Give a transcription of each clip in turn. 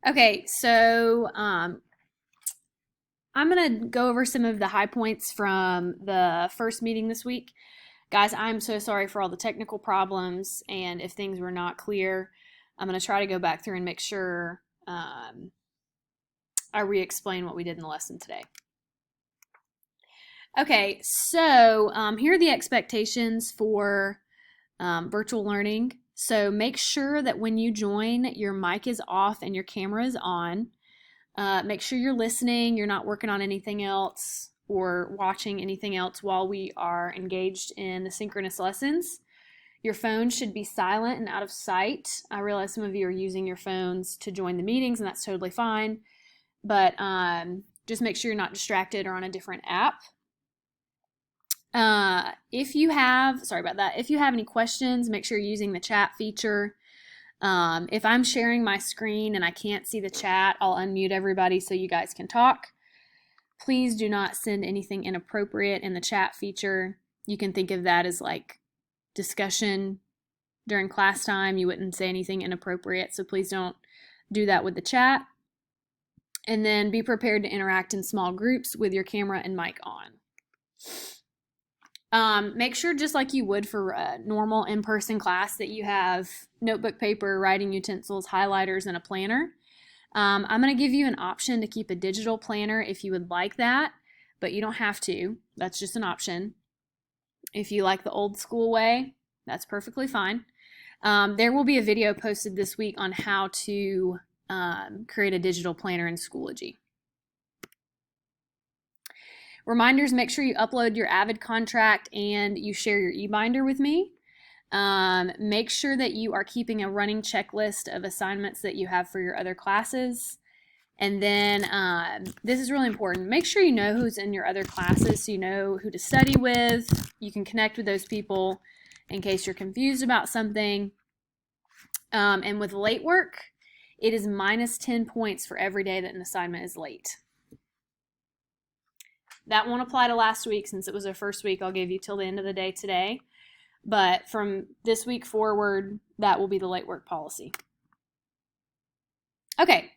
Okay, so I'm going to go over some of the high points from the first meeting this week. Guys, I'm so sorry for all the technical problems, and if things were not clear, I'm going to try to go back through and make sure I re-explain what we did in the lesson today. Okay, so here are the expectations for virtual learning. So make sure that when you join, your mic is off and your camera is on. Make sure you're listening, you're not working on anything else or watching anything else while we are engaged in the synchronous lessons. Your phone should be silent and out of sight. I realize some of you are using your phones to join the meetings, and that's totally fine. But just make sure you're not distracted or on a different app. If you have any questions, make sure you're using the chat feature. If I'm sharing my screen and I can't see the chat, I'll unmute everybody so you guys can talk. Please do not send anything inappropriate in the chat feature. You can think of that as like discussion during class time. You wouldn't say anything inappropriate, so please don't do that with the chat. And then be prepared to interact in small groups with your camera and mic on. Make sure, just like you would for a normal in-person class, that you have notebook paper, writing utensils, highlighters, and a planner. I'm going to give you an option to keep a digital planner if you would like that, but you don't have to. That's just an option. If you like the old school way, that's perfectly fine. There will be a video posted this week on how to create a digital planner in Schoology. Reminders, make sure you upload your AVID contract and you share your e-binder with me. Make sure that you are keeping a running checklist of assignments that you have for your other classes. And then this is really important. Make sure you know who's in your other classes so you know who to study with. You can connect with those people in case you're confused about something. And with late work, it is minus 10 points for every day that an assignment is late. That won't apply to last week since it was our first week. I'll give you till the end of the day today. But from this week forward, that will be the late work policy. Okay,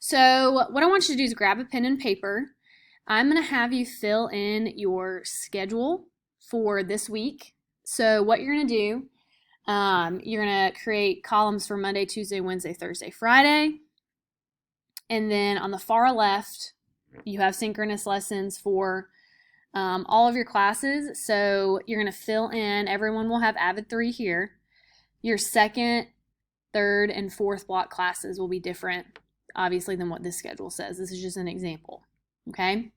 so what I want you to do is grab a pen and paper. I'm going to have you fill in your schedule for this week. So what you're going to do, you're going to create columns for Monday, Tuesday, Wednesday, Thursday, Friday. And then on the far left, you have synchronous lessons for all of your classes. So you're going to fill in, everyone will have AVID 3 here. Your second, third, and fourth block classes will be different, obviously, than what this schedule says. This is just an example, okay?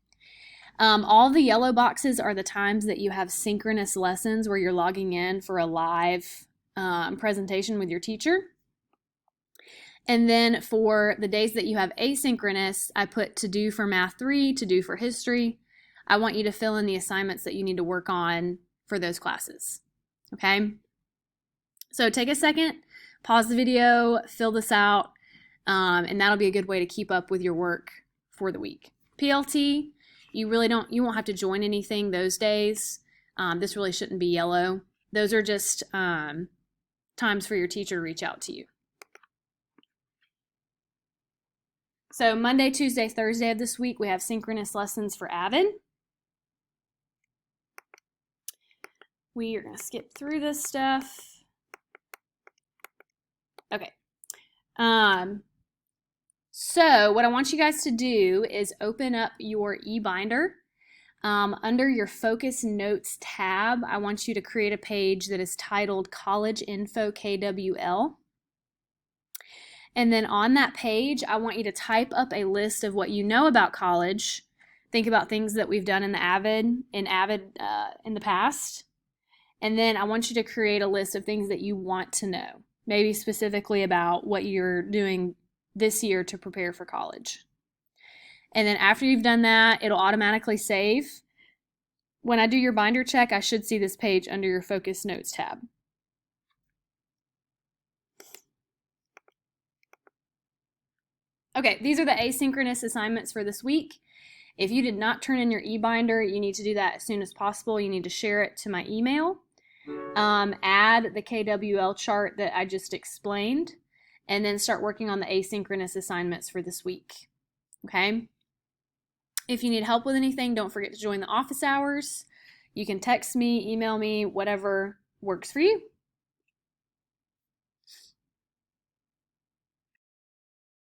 All the yellow boxes are the times that you have synchronous lessons where you're logging in for a live presentation with your teacher. And then for the days that you have asynchronous, I put to do for Math 3, to do for History. I want you to fill in the assignments that you need to work on for those classes, okay? So take a second, pause the video, fill this out, and that'll be a good way to keep up with your work for the week. PLT, you won't have to join anything those days. This really shouldn't be yellow. Those are just times for your teacher to reach out to you. So Monday, Tuesday, Thursday of this week, we have synchronous lessons for AVID. We are going to skip through this stuff. Okay. So what I want you guys to do is open up your e-binder. Under your Focus Notes tab, I want you to create a page that is titled College Info KWL. And then on that page, I want you to type up a list of what you know about college. Think about things that we've done in AVID in the past. And then I want you to create a list of things that you want to know, maybe specifically about what you're doing this year to prepare for college. And then after you've done that, it'll automatically save. When I do your binder check, I should see this page under your Focus Notes tab. Okay, these are the asynchronous assignments for this week. If you did not turn in your e-binder, you need to do that as soon as possible. You need to share it to my email. Add the KWL chart that I just explained, and then start working on the asynchronous assignments for this week. Okay? If you need help with anything, don't forget to join the office hours. You can text me, email me, whatever works for you.